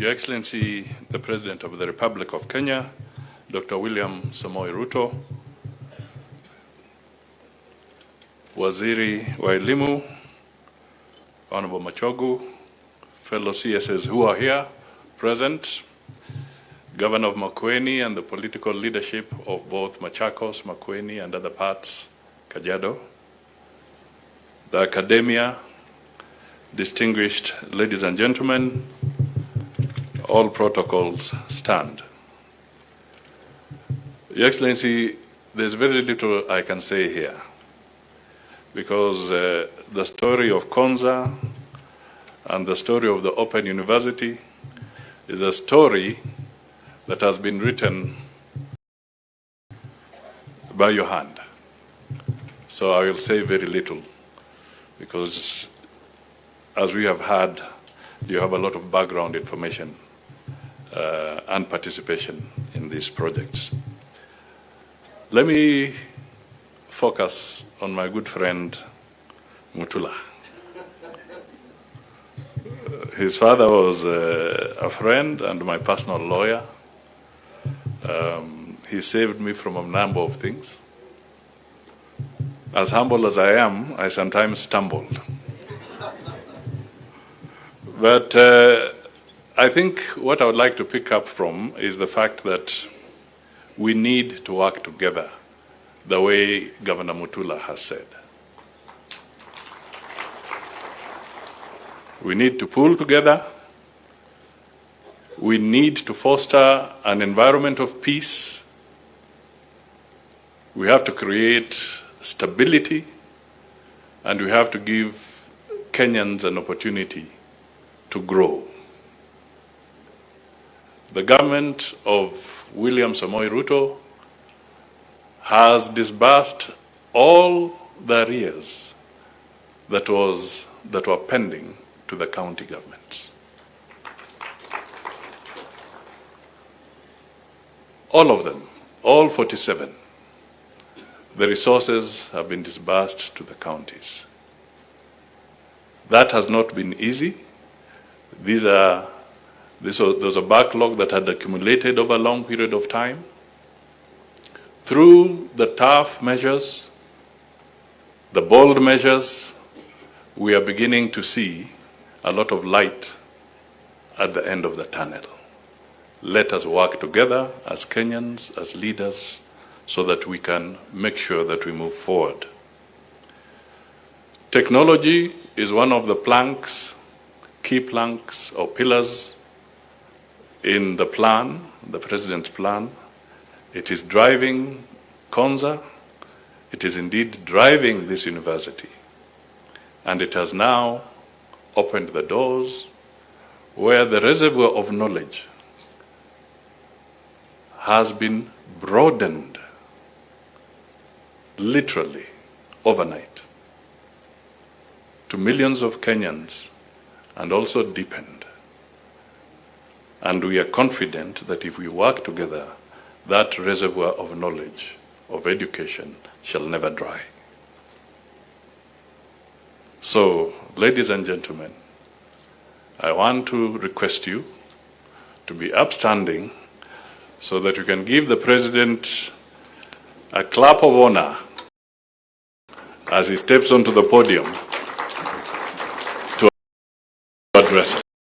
Your Excellency, the President of the Republic of Kenya, Dr. William Samoei Ruto, Waziri wa Elimu, Honorable Machogu, fellow CSs who are here present, Governor of Makueni and the political leadership of both Machakos, Makueni and other parts, Kajiado, the academia, distinguished ladies and gentlemen, all protocols stand. Your Excellency, there's very little I can say here because the story of Konza and the story of the Open University is a story that has been written by your hand. So I will say very little because as we have had, you have a lot of background information and participation in these projects. Let me focus on my good friend Mutula. His father was a friend and my personal lawyer. He saved me from a number of things. As humble as I am, I sometimes stumbled. But I think what I would like to pick up from is the fact that we need to work together the way Governor Mutula has said. We need to pull together. We need to foster an environment of peace. We have to create stability, and we have to give Kenyans an opportunity to grow. The government of William Samoei Ruto has disbursed all the arrears that were pending to the county governments. All of them, all 47. The resources have been disbursed to the counties. That has not been easy. There was a backlog that had accumulated over a long period of time. Through the tough measures, the bold measures, we are beginning to see a lot of light at the end of the tunnel. Let us work together as Kenyans, as leaders, so that we can make sure that we move forward. Technology is one of the planks, key planks or pillars in the plan, the President's plan. It is driving Konza. It is indeed driving this university. And it has now opened the doors where the reservoir of knowledge has been broadened literally overnight to millions of Kenyans and also deepened. And we are confident that if we work together, that reservoir of knowledge, of education, shall never dry. So, ladies and gentlemen, I want to request you to be upstanding so that you can give the President a clap of honor as he steps onto the podium to address us.